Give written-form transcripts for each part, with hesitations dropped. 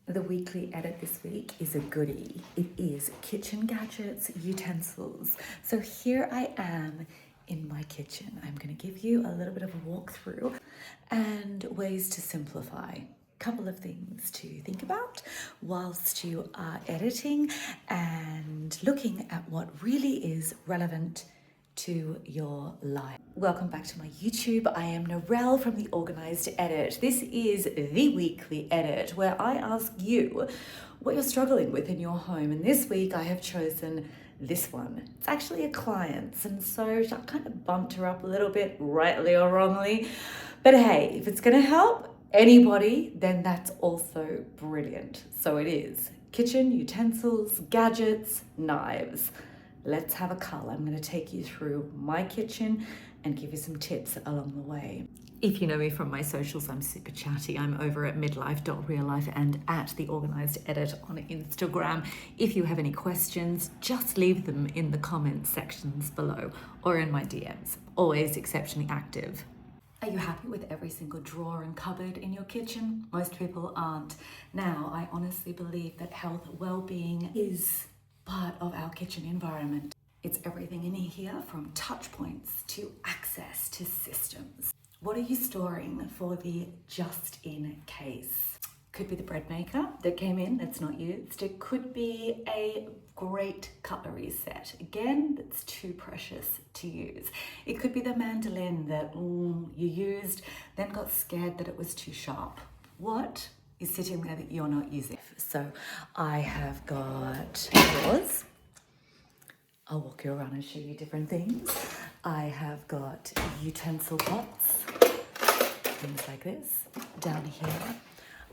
The weekly edit this week is a goodie. It is kitchen gadgets, utensils. So here I am in my kitchen. I'm going to give you a little bit of a walkthrough and ways to simplify. Couple of things to think about whilst you are editing and looking at what really is relevant to your life. Welcome back to my YouTube. I am Narelle from the Organised Edit. This is the weekly edit where I ask you what you're struggling with in your home. And this week I have chosen this one. It's actually a client's, and so I kind of bumped her up a little bit, rightly or wrongly. But hey, if it's going to help anybody, then that's also brilliant. So it is kitchen utensils, gadgets, knives. Let's have a cull. I'm going to take you through my kitchen and give you some tips along the way. If you know me from my socials, I'm super chatty. I'm over at midlife.reallife and at the Organised Edit on Instagram. If you have any questions, just leave them in the comments sections below or in my DMs. Always exceptionally active. Are you happy with every single drawer and cupboard in your kitchen? Most people aren't. Now, I honestly believe that health, well-being is part of our kitchen environment. It's everything in here from touch points to access to systems. What are you storing for the just in case? Could be the bread maker that came in that's not used. It could be a great cutlery set, again, that's too precious to use. It could be the mandolin that you used, then got scared that it was too sharp. What is sitting there that you're not using? So I have got drawers. I'll walk you around and show you different things. I have got utensil pots, things like this. Down here,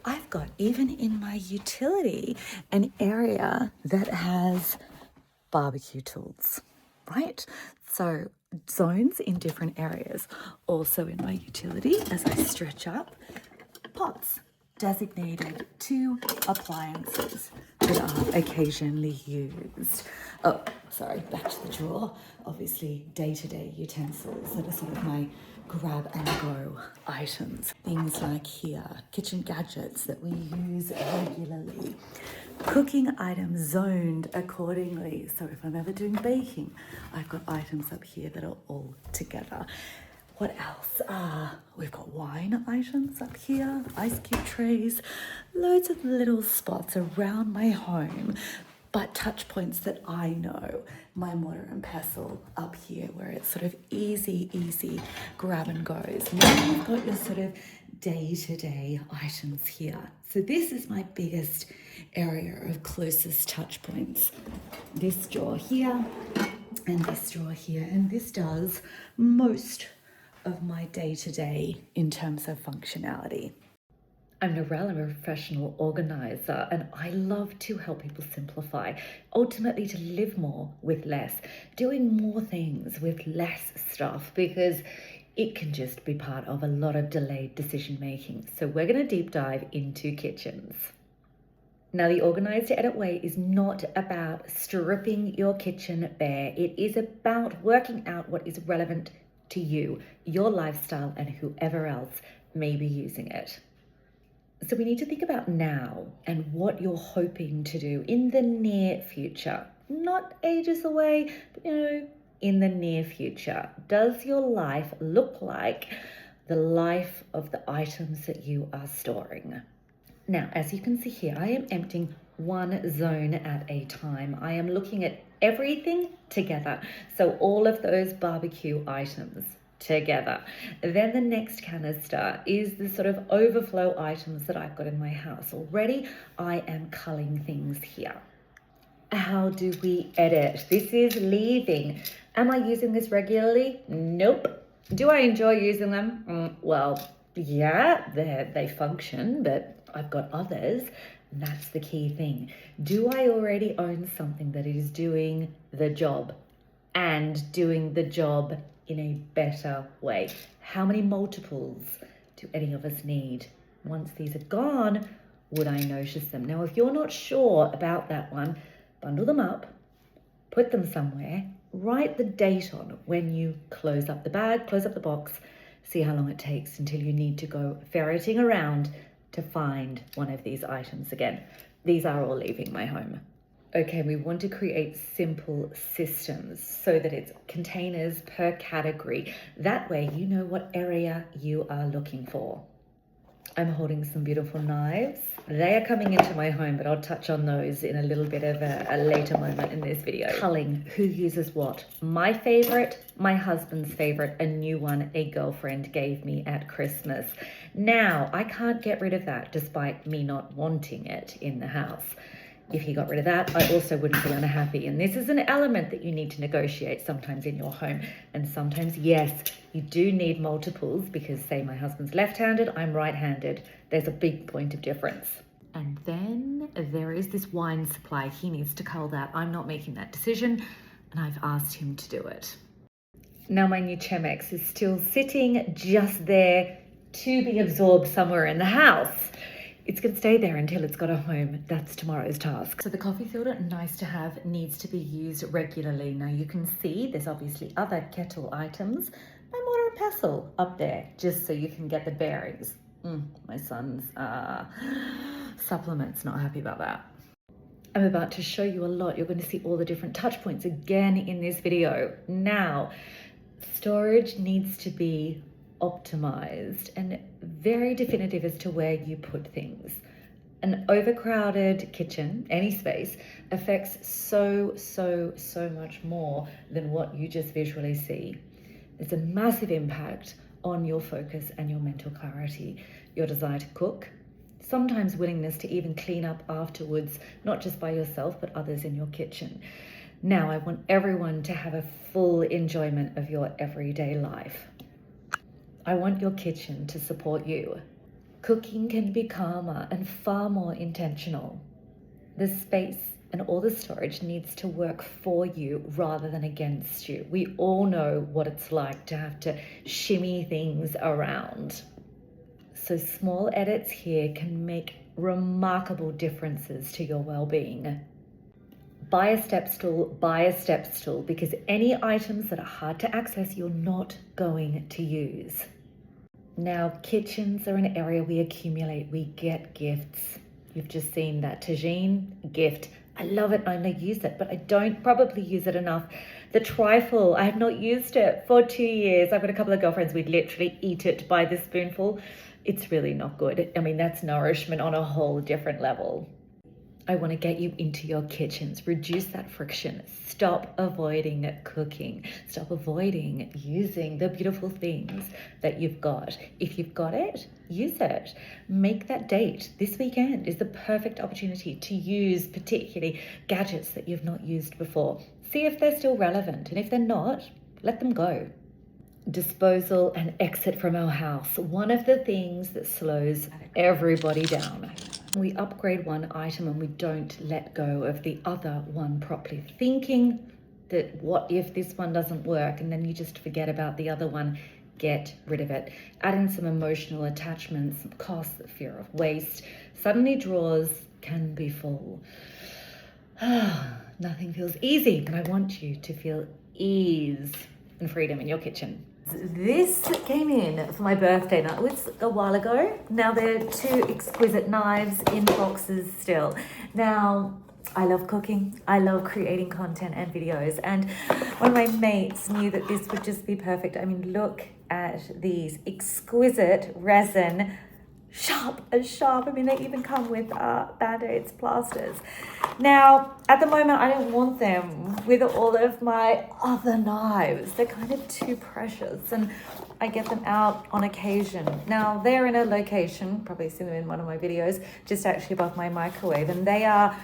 I've got, even in my utility, an area that has barbecue tools, right? So zones in different areas. Also in my utility, as I stretch up, pots designated to appliances that are occasionally used. Oh, sorry, back to the drawer. Obviously, day-to-day utensils that are sort of my grab and go items. Things like here, kitchen gadgets that we use regularly. Cooking items zoned accordingly. So if I'm ever doing baking, I've got items up here that are all together. What else? We've got wine items up here, ice cube trays, loads of little spots around my home, but touch points that I know. My mortar and pestle up here where it's sort of easy grab and goes. Now you've got your sort of day-to-day items here. So this is my biggest area of closest touch points. This drawer here and this drawer here, and this does most of my day-to-day in terms of functionality. I'm Narelle, I'm a professional organizer, and I love to help people simplify, ultimately to live more with less, doing more things with less stuff, because it can just be part of a lot of delayed decision making. So we're going to deep dive into kitchens. Now, the Organised Edit way is not about stripping your kitchen bare. It is about working out what is relevant to you, your lifestyle, and whoever else may be using it. So we need to think about now and what you're hoping to do in the near future, not ages away, but in the near future. Does your life look like the life of the items that you are storing? Now, as you can see here, I am emptying one zone at a time. I am looking at everything together. So all of those barbecue items together. Then the next canister is the sort of overflow items that I've got in my house. Already I am culling things here. How do we edit? This is leaving. Am I using this regularly? Nope. Do I enjoy using them? Well, yeah, they function, but I've got others. That's the key thing. Do I already own something that is doing the job and doing the job in a better way? How many multiples do any of us need? Once these are gone, would I notice them? Now, if you're not sure about that one, bundle them up, put them somewhere, write the date on when you close up the bag, close up the box, see how long it takes until you need to go ferreting around to find one of these items again. These are all leaving my home. Okay, we want to create simple systems so that it's containers per category. That way you know what area you are looking for. I'm holding some beautiful knives. They are coming into my home, but I'll touch on those in a little bit of a later moment in this video. Culling, who uses what? My favorite, my husband's favorite, a new one a girlfriend gave me at Christmas. Now, I can't get rid of that despite me not wanting it in the house. If he got rid of that, I also wouldn't be unhappy. And this is an element that you need to negotiate sometimes in your home. And sometimes, yes, you do need multiples because, say, my husband's left-handed, I'm right-handed. There's a big point of difference. And then there is this wine supply. He needs to cull that. I'm not making that decision, and I've asked him to do it. Now my new Chemex is still sitting just there to be absorbed somewhere in the house. It's going to stay there until it's got a home. That's tomorrow's task. So the coffee filter, nice to have, needs to be used regularly. Now you can see there's obviously other kettle items. My mortar and pestle up there, just so you can get the bearings. My son's supplements, not happy about that. I'm about to show you a lot. You're going to see all the different touch points again in this video. Now, storage needs to be optimized and very definitive as to where you put things. An overcrowded kitchen, any space, affects so much more than what you just visually see. There's a massive impact on your focus and your mental clarity, your desire to cook, sometimes willingness to even clean up afterwards, not just by yourself, but others in your kitchen. Now, I want everyone to have a full enjoyment of your everyday life. I want your kitchen to support you. Cooking can be calmer and far more intentional. The space and all the storage needs to work for you rather than against you. We all know what it's like to have to shimmy things around. So small edits here can make remarkable differences to your well-being. Buy a step stool, because any items that are hard to access, you're not going to use. Now, kitchens are an area we accumulate, we get gifts. You've just seen that tagine gift. I love it, I only use it, but I don't probably use it enough. The trifle, I have not used it for 2 years. I've got a couple of girlfriends, we'd literally eat it by the spoonful. It's really not good. I mean, that's nourishment on a whole different level. I want to get you into your kitchens, reduce that friction, stop avoiding cooking, stop avoiding using the beautiful things that you've got. If you've got it, use it. Make that date. This weekend is the perfect opportunity to use particularly gadgets that you've not used before. See if they're still relevant, and if they're not, let them go. Disposal and exit from our house. One of the things that slows everybody down. We upgrade one item and we don't let go of the other one properly, thinking that what if this one doesn't work, and then you just forget about the other one. Get rid of it. Add in some emotional attachments, some costs, the fear of waste. Suddenly drawers can be full. Nothing feels easy, and I want you to feel ease and freedom in your kitchen. This came in for my birthday. Now, it was a while ago. Now they're 2 exquisite knives in boxes still. Now, I love cooking. I love creating content and videos. And one of my mates knew that this would just be perfect. I mean, look at these exquisite resin, sharp as sharp. I mean, they even come with band-aids, plasters. Now, at the moment, I don't want them with all of my other knives. They're kind of too precious, and I get them out on occasion. Now, they're in a location, probably seen them in one of my videos, just actually above my microwave, and they are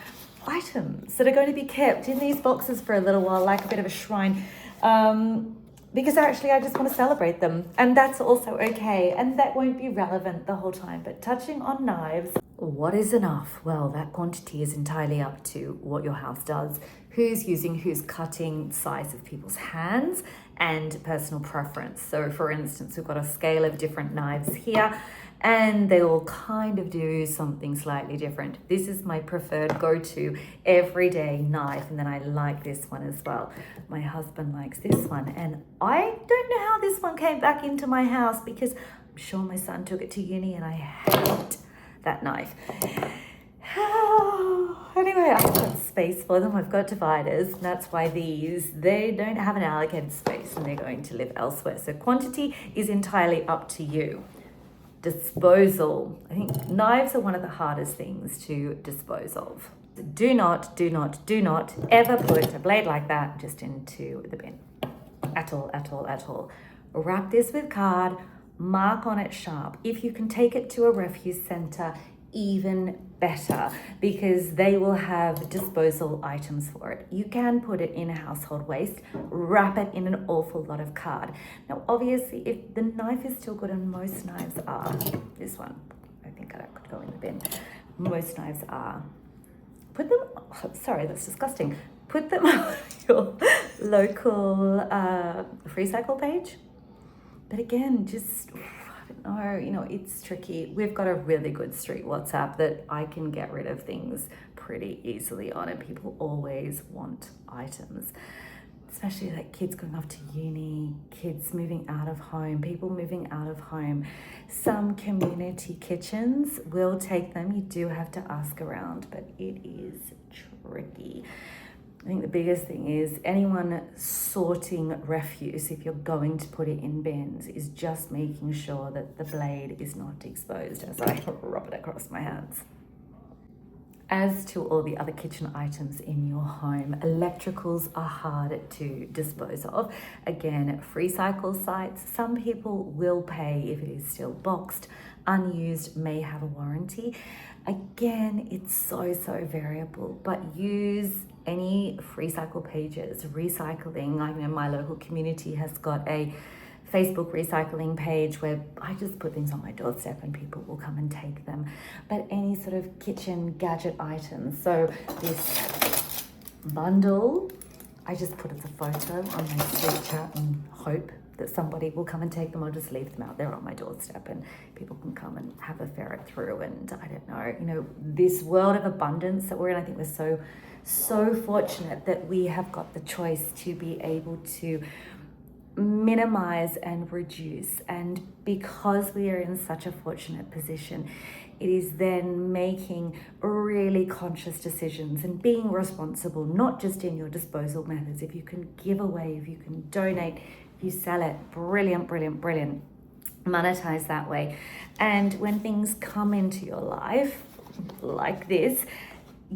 items that are going to be kept in these boxes for a little while, like a bit of a shrine. Because actually I just want to celebrate them, and that's also okay, and that won't be relevant the whole time. But touching on knives, what is enough? Well, that quantity is entirely up to what your house does, who's using, who's cutting, size of people's hands, and personal preference. So for instance, we've got a scale of different knives here, and they all kind of do something slightly different. This is my preferred go-to everyday knife, and then I like this one as well. My husband likes this one, and I don't know how this one came back into my house, because I'm sure my son took it to uni, and I hate that knife. Anyway, I've got space for them. I've got dividers. And that's why they don't have an allocated space and they're going to live elsewhere. So quantity is entirely up to you. Disposal. I think knives are one of the hardest things to dispose of. Do not ever put a blade like that just into the bin. At all. Wrap this with card, mark on it sharp. If you can take it to a refuse center, even better, because they will have disposal items for it. You can put it in household waste, wrap it in an awful lot of card. Now, obviously, if the knife is still good, and most knives are, this one, I think I could go in the bin. Most knives are. Put them, sorry, that's disgusting. Put them on your local recycle page. But again, just, I don't know, it's tricky. We've got a really good street WhatsApp that I can get rid of things pretty easily on, and people always want items, especially like kids going off to uni, kids moving out of home, people moving out of home. Some community kitchens will take them. You do have to ask around, but it is tricky. I think the biggest thing is anyone sorting refuse, if you're going to put it in bins, is just making sure that the blade is not exposed as I rub it across my hands. As to all the other kitchen items in your home, electricals are hard to dispose of. Again, free cycle sites, some people will pay if it is still boxed, unused, may have a warranty. Again, it's so variable, but use any free cycle pages, recycling. I know my local community has got a Facebook recycling page where I just put things on my doorstep and people will come and take them. But any sort of kitchen gadget items, so this bundle, I just put as a photo on my street chat and hope that somebody will come and take them. I'll just leave them out there on my doorstep and people can come and have a ferret through. And I don't know, this world of abundance that we're in, I think we're so fortunate that we have got the choice to be able to minimize and reduce. And because we are in such a fortunate position, it is then making really conscious decisions and being responsible, not just in your disposal methods. If you can give away, if you can donate, if you sell it, brilliant. Monetize that way. And when things come into your life like this,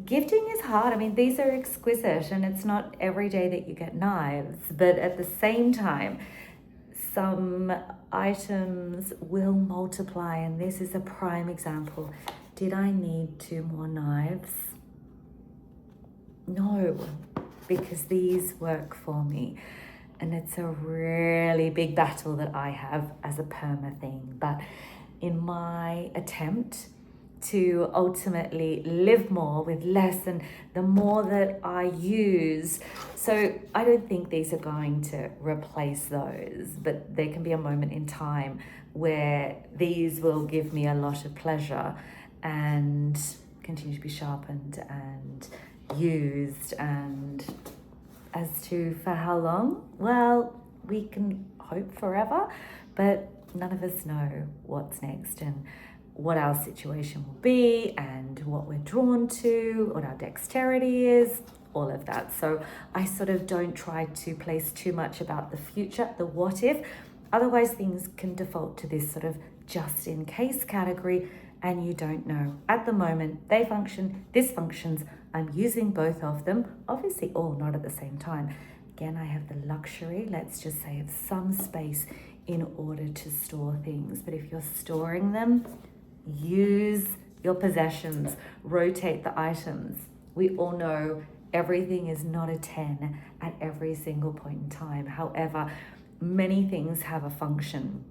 gifting is hard. I mean, these are exquisite and it's not every day that you get knives, but at the same time, some items will multiply, and this is a prime example. Did I need 2 more knives? No, because these work for me. And it's a really big battle that I have as a perma thing. But in my attempt to ultimately live more with less, and the more that I use, so I don't think these are going to replace those, but there can be a moment in time where these will give me a lot of pleasure and continue to be sharpened and used. And as to for how long, well, we can hope forever, but none of us know what's next and what our situation will be and what we're drawn to, what our dexterity is, all of that. So I sort of don't try to place too much about the future, the what if. Otherwise things can default to this sort of just in case category, and you don't know. At the moment, they function, this functions, I'm using both of them, obviously all not at the same time. Again, I have the luxury, let's just say, of some space in order to store things. But if you're storing them, use your possessions, rotate the items. We all know everything is not a 10 at every single point in time. However, many things have a function.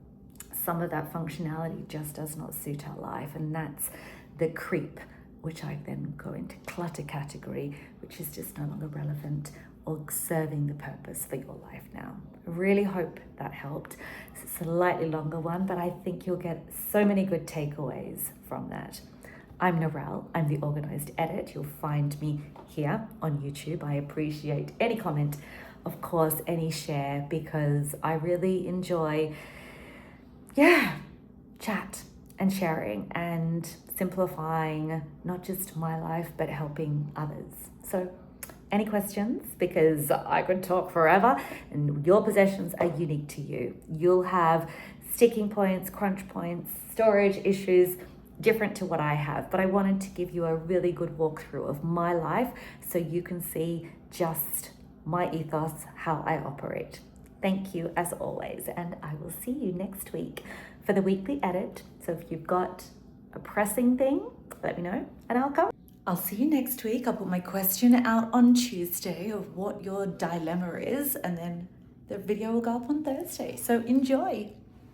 Some of that functionality just does not suit our life, and that's the creep, which I then go into clutter category, which is just no longer relevant or serving the purpose for your life now. I really hope that helped. It's a slightly longer one, but I think you'll get so many good takeaways from that. I'm Narelle, I'm the Organised Edit. You'll find me here on YouTube. I appreciate any comment, of course, any share, because I really enjoy, chat and sharing and simplifying not just my life, but helping others. So any questions? Because I could talk forever, and your possessions are unique to you. You'll have sticking points, crunch points, storage issues, different to what I have. But I wanted to give you a really good walkthrough of my life so you can see just my ethos, how I operate. Thank you as always, and I will see you next week for the weekly edit. So if you've got a pressing thing, let me know and I'll come. I'll see you next week. I'll put my question out on Tuesday of what your dilemma is, and then the video will go up on Thursday. So enjoy.